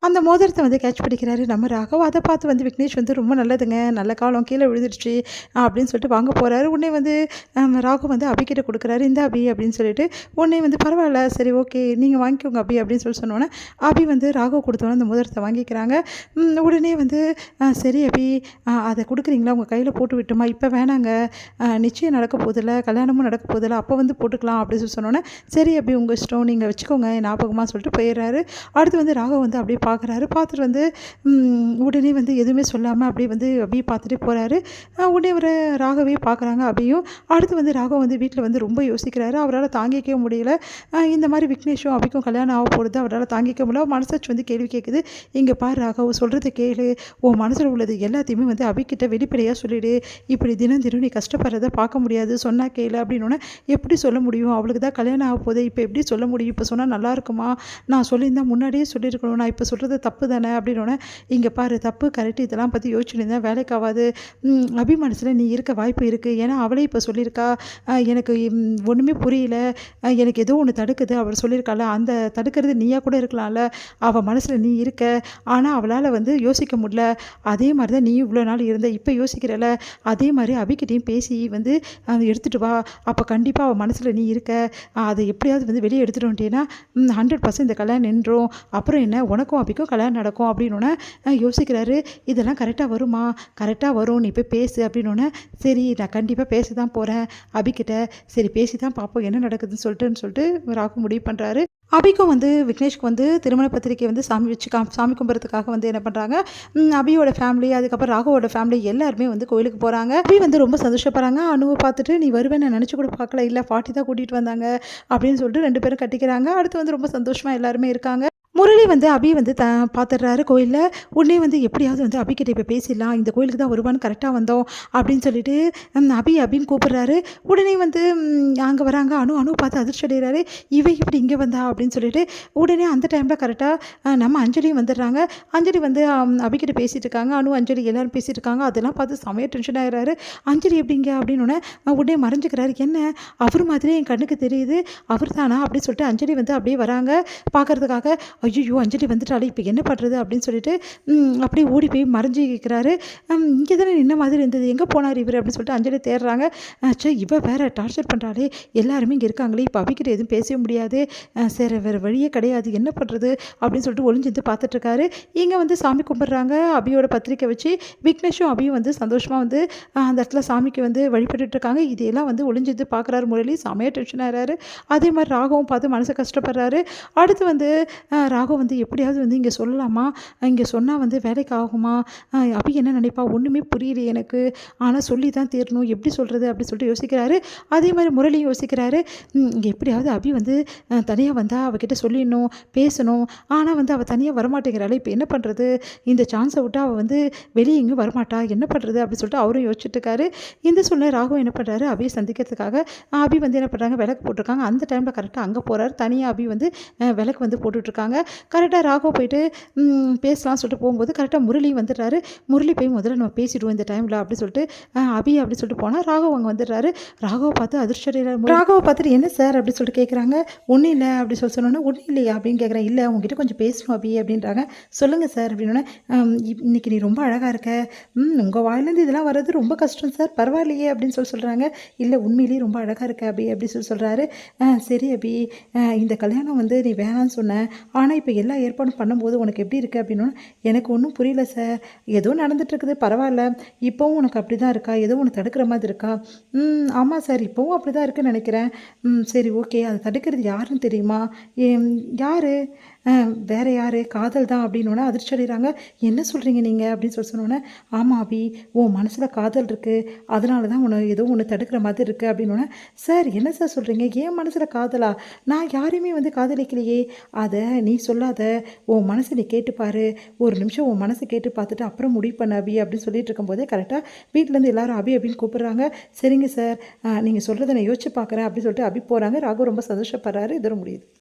அந்த மோதிரத்த வந்து கேட்ச் பிடிக்கிறாரு நம்ம ராகவ். அத பார்த்து வந்து விக்னேஷ் வந்து ரொம்ப நல்லதுங்க, நல்ல காலம் கீழ விழுந்துருச்சு அப்படின்னு சொல்லிட்டு வாங்க போறாரு. உடனே வந்து ராகவ் வந்து அபிகிட்ட குடுக்குறாரு. இந்த அபி அப்படின்னு சொல்லிட்டு, உடனே வந்து பரவாயில்ல சரி ஓகே நீங்க வாங்கிக்கோங்க அபி அப்படின்னு சொல்லி சொன்னோனே, அபி வந்து ராகவ் குடுத்தோனே அந்த மோதிரத்த வாங்கிக்கிறாங்க. உடனே வந்து சரி அபி அத குடுக்குறீங்களா? உங்க கையில போட்டு விட்டுமா? இப்ப வேணாங்க. நிச்சயம் நடக்க போதில்ல, கல்யாணமும் நடக்க போதில்ல. அப்ப வந்து போட்டுக்கலாம் அப்படின்னு சொல்லி சொன்னோனே, சரி அபி உங்க இஷ்டம். நீங்க வச்சுக்கோங்க ஞாபகமா சொல்லிட்டு போயிடுறாரு. அடுத்து வந்து ராகவ் வந்து அப்படியே பார்க்குறாரு. பார்த்துட்டு வந்து உடனே வந்து எதுவுமே சொல்லாமல் அப்படியே வந்து அப்படியே பார்த்துட்டே போகிறாரு. உடனே ஒரு ராகவே பார்க்குறாங்க அபியும். அடுத்து வந்து ராகவ் வந்து வீட்டில் வந்து ரொம்ப யோசிக்கிறாரு. அவரால் தாங்கிக்கவே முடியல. இந்த மாதிரி விக்னேஷும் அபிக்கும் கல்யாணம் ஆக போகிறது அவரால் தாங்கிக்க முடியல. மனசாட்சி வந்து கேள்வி கேட்குது. இங்கே பாரு ராகவ் சொல்கிறத கேளு. உன் மனசில் உள்ளது எல்லாத்தையுமே வந்து அபிக்கிட்ட வெளிப்படையாக சொல்லிடு. இப்படி தினம் தினம் நீ கஷ்டப்படுறத பார்க்க முடியாது. சொன்னால் கேளு அப்படின்னோடனே எப்படி சொல்ல முடியும்? அவளுக்கு தான் கல்யாணம் ஆக போகுது. இப்போ எப்படி சொல்ல முடியும்? இப்போ சொன்னால் நல்லா இருக்குமா? நான் சொல்லியிருந்தா முன்னாடியே சொல்லியிருக்கணும். நான் இப்போ சொல்கிறது தப்பு தானே அப்படின்னோடனே, இங்கே பாரு தப்பு கரெக்டு இதெல்லாம் பற்றி யோசிச்சுருந்தா வேலைக்கு ஆகாது. அபி மனசில் நீ இருக்க வாய்ப்பு இருக்குது. ஏன்னா அவளே இப்போ சொல்லியிருக்கா எனக்கு ஒன்றுமே புரியல, எனக்கு ஏதோ ஒன்று தடுக்குது அவள் சொல்லியிருக்காள். அந்த தடுக்கிறது நீயா கூட இருக்கலாம்ல. அவள் மனசில் நீ இருக்க, ஆனால் அவளால் வந்து யோசிக்க முடியல. அதே மாதிரி தான் நீ இவ்வளோ நாள் இருந்த, இப்போ யோசிக்கிறல. அதே மாதிரி அபிக்கிட்டையும் பேசி வந்து எடுத்துகிட்டு வா. அப்போ கண்டிப்பாக அவள் மனசில் நீ இருக்க. அதை எப்படியாவது வந்து வெளியே எடுத்துகிட்டு வந்துட்டேன்னா 100% இந்த கல்யாணம் நின்றோம். அப்புறம் என்ன உனக்கும் அபிக்கும் கல்யாணம் நடக்கும் அப்படின்னோடனே யோசிக்கிறாரு. இதெல்லாம் கரெக்டாக வருமா? கரெக்டாக வரும், நீ போய் பேசு அப்படின்னோடனே, சரி நான் கண்டிப்பாக பேச தான் போகிறேன் அபிக்கிட்ட. சரி பேசி தான் பார்ப்போம் என்ன நடக்குதுன்னு சொல்லிட்டு ராகு முடிவு பண்ணுறாரு. அபிக்கும் வந்து விக்னேஷ்க்கு வந்து திருமண பத்திரிக்கை வந்து சாமி வச்சு சாமி கும்பிட்றதுக்காக வந்து என்ன பண்ணுறாங்க, அபியோட ஃபேமிலி அதுக்கப்புறம் ராகுவோட ஃபேமிலி எல்லாருமே வந்து கோயிலுக்கு போகிறாங்க. அபி வந்து ரொம்ப சந்தோஷப்படுறாங்க. அனுவை பார்த்துட்டு நீ வருவேன்னு நான் நினச்சி கூட பார்க்கல, இல்லை பாட்டி தான் கூட்டிகிட்டு வந்தாங்க அப்படின்னு சொல்லிட்டு 2 பேரும் கட்டிக்கிறாங்க. அடுத்து வந்து ரொம்ப சந்தோஷமாக எல்லாருமே இருக்காங்க. முரளி வந்து அபி வந்து பார்த்துடுறாரு கோயிலில். உடனே வந்து எப்படியாவது வந்து அபிக்கிட்ட இப்போ பேசிடலாம், இந்த கோயிலுக்கு தான் வருவான்னு கரெக்டாக வந்தோம் அப்படின்னு சொல்லிட்டு அபின்னு கூப்பிடுறாரு. உடனே வந்து அங்கே வராங்க. அனு பார்த்து அதிர்ச்சி அடைகிறாரு. இவ இப்படி இங்கே வந்தா அப்படின்னு சொல்லிட்டு. உடனே அந்த டைமில் கரெக்டாக நம்ம அஞ்சலியும் வந்துடுறாங்க. அஞ்சலி வந்து அபிக்கிட்ட பேசிகிட்டு இருக்காங்க. அஞ்சலி எல்லோரும் பேசிகிட்டு இருக்காங்க. அதெல்லாம் பார்த்து செமையாக டென்ஷன் ஆகிறாரு. அஞ்சலி எப்படிங்க அப்படின்னு உடனே மறைஞ்சிக்கிறாரு. என்ன அவர் மாதிரியே என் கண்ணுக்கு தெரியுது, அவர் தானா அப்படின்னு சொல்லிட்டு அஞ்சலி வந்து அப்படியே வராங்க பார்க்கறதுக்காக. ஐயோ அஞ்சலி வந்துட்டாலே இப்போ என்ன பண்ணுறது அப்படின்னு சொல்லிட்டு அப்படியே ஓடி போய் மறைஞ்சிக்கிறாரு. இங்கே தானே நின்ன மாதிரி இருந்தது, எங்கே போனார் இவர் அப்படின்னு சொல்லிட்டு அஞ்சலி தேடுறாங்க. இவ வேற டார்ச்சர் பண்ணுறாளே, எல்லாருமே இங்கே இருக்காங்களே, இப்போ அபிக்கிட்ட எதுவும் பேசவே முடியாது, சரி வேறு வழியே கிடையாது, என்ன பண்ணுறது அப்படின்னு சொல்லிட்டு ஒளிஞ்சிருந்து பார்த்துட்ருக்காரு. இங்கே வந்து சாமி கும்பிட்றாங்க. அபியோட பத்திரிக்கை வச்சு விக்னேஷும் அபியும் வந்து சந்தோஷமாக வந்து அந்த இடத்துல சாமிக்கு வந்து வழிபட்டுருக்காங்க. இதையெல்லாம் வந்து ஒளிஞ்சிருந்து பார்க்குறாரு முரளி. செமையாக டென்ஷன் ஆகிறாரு. அதே மாதிரி ராகவும் பார்த்து மனசை கஷ்டப்படுறாரு. அடுத்து வந்து ராகவ் வந்து எப்படியாவது வந்து இங்கே சொல்லலாமா, இங்கே சொன்னால் வந்து வேலைக்கு ஆகுமா, அபி என்ன நினைப்பா ஒன்றுமே புரியல எனக்கு, ஆனால் சொல்லி தான் தீரணும், எப்படி சொல்கிறது அப்படி சொல்லிட்டு யோசிக்கிறாரு. அதே மாதிரி முரளியும் யோசிக்கிறாரு. இங்கே எப்படியாவது அபி வந்து தனியாக வந்தால் அவகிட்ட சொல்லிடணும், பேசணும், ஆனால் வந்து அவள் தனியாக வரமாட்டேங்கிறாள், இப்போ என்ன பண்ணுறது, இந்த சான்ஸை விட்டு அவள் வந்து வெளியே எங்கேயும் வரமாட்டா, என்ன பண்ணுறது அப்படி சொல்லிட்டு அவரும் யோசிச்சுட்டு இருக்காரு. இந்த சொல்ல ராகவ் என்ன பண்ணுறாரு, அபியை சந்திக்கிறதுக்காக அபி வந்து என்ன பண்ணுறாங்க, விளக்கு போட்டிருக்காங்க. அந்த டைமில் கரெக்டாக அங்கே போகிறாரு. தனியாக அபி வந்து விளக்கு வந்து போட்டுட்ருக்காங்க. கரெக்டாக ராகவ் போயிட்டு பேசலாம்னு சொல்லிட்டு போகும்போது கரெக்டாக முரளி வந்துடுறாரு. முரளி போய் முதல்ல நம்ம பேசிடுவோம் இந்த டைமில் அப்படி சொல்லிட்டு அபி அப்படி சொல்லிட்டு போனால் ராகவ் அங்கே வந்துடுறாரு. ராகவை பார்த்து அதிர்ஷ்டம். ராகவை பார்த்துட்டு என்ன சார் அப்படி சொல்லிட்டு கேட்குறாங்க. ஒன்றும் இல்லை அப்படி சொல்லி சொன்னோன்னா, ஒன்றும் இல்லையா அப்படின்னு கேட்குறேன். இல்லை உங்ககிட்ட கொஞ்சம் பேசணும் அபி அப்படின்றாங்க. சொல்லுங்கள் சார் அப்படின்னோடனே, இன்னைக்கு நீ ரொம்ப அழகாக இருக்க, உங்கள் வாயிலேருந்து இதெல்லாம் வர்றது ரொம்ப கஷ்டம் சார், பரவாயில்லையே அப்படின்னு சொல்கிறாங்க. இல்லை உண்மையிலேயே ரொம்ப அழகாக இருக்க அபி அப்படி சொல்கிறாரு. சரி அபி, இந்த கல்யாணம் வந்து நீ வேணான்னு சொன்னேன், ஆனால் இப்போ எல்லா ஏற்பாடும் பண்ணும்போது உனக்கு எப்படி இருக்குது அப்படின்னா, எனக்கு ஒன்றும் புரியல சார், ஏதோ நடந்துகிட்ருக்குது பரவாயில்ல, இப்போவும் உனக்கு அப்படி தான் இருக்கா, ஏதோ ஒன்று தடுக்கிற மாதிரி இருக்கா? ஆமாம் சார் இப்போவும் அப்படி தான் இருக்குன்னு நினைக்கிறேன். சரி ஓகே, அதை தடுக்கிறது யாருன்னு தெரியுமா? யார்? வேறு யார்? காதல் தான் அப்படின்னோடனே அதிர்ச்சி அடைகிறாங்க. என்ன சொல்கிறீங்க நீங்கள் அப்படின்னு சொன்னோன்னே, ஆமாம் அபி, உன் மனசில் காதல் இருக்குது, அதனால தான் உன்னை ஏதோ ஒன்று தடுக்கிற மாதிரி இருக்குது அப்படின்னோடனே, சார் என்ன சார் சொல்கிறீங்க, ஏன் மனசில் காதலா? நான் யாரையுமே வந்து காதலிக்கலையே, அதை நீ சொல்லாத, உன் மனசை நீ கேட்டுப்பாரு, ஒரு நிமிஷம் உன் மனசை கேட்டு பார்த்துட்டு அப்புறம் முடிவு பண்ண அபி அப்படின்னு சொல்லிட்டு இருக்கும்போதே கரெக்டாக வீட்டிலேருந்து எல்லாரும் அபி அப்படின்னு கூப்பிட்றாங்க. சரிங்க சார், நீங்கள் சொல்கிறத நான் யோசிச்சு பார்க்குறேன் அப்படின்னு சொல்லிட்டு அபி போகிறாங்க. ராகு ரொம்ப சந்தோஷப்படுறாரு. இதோட முடியுது.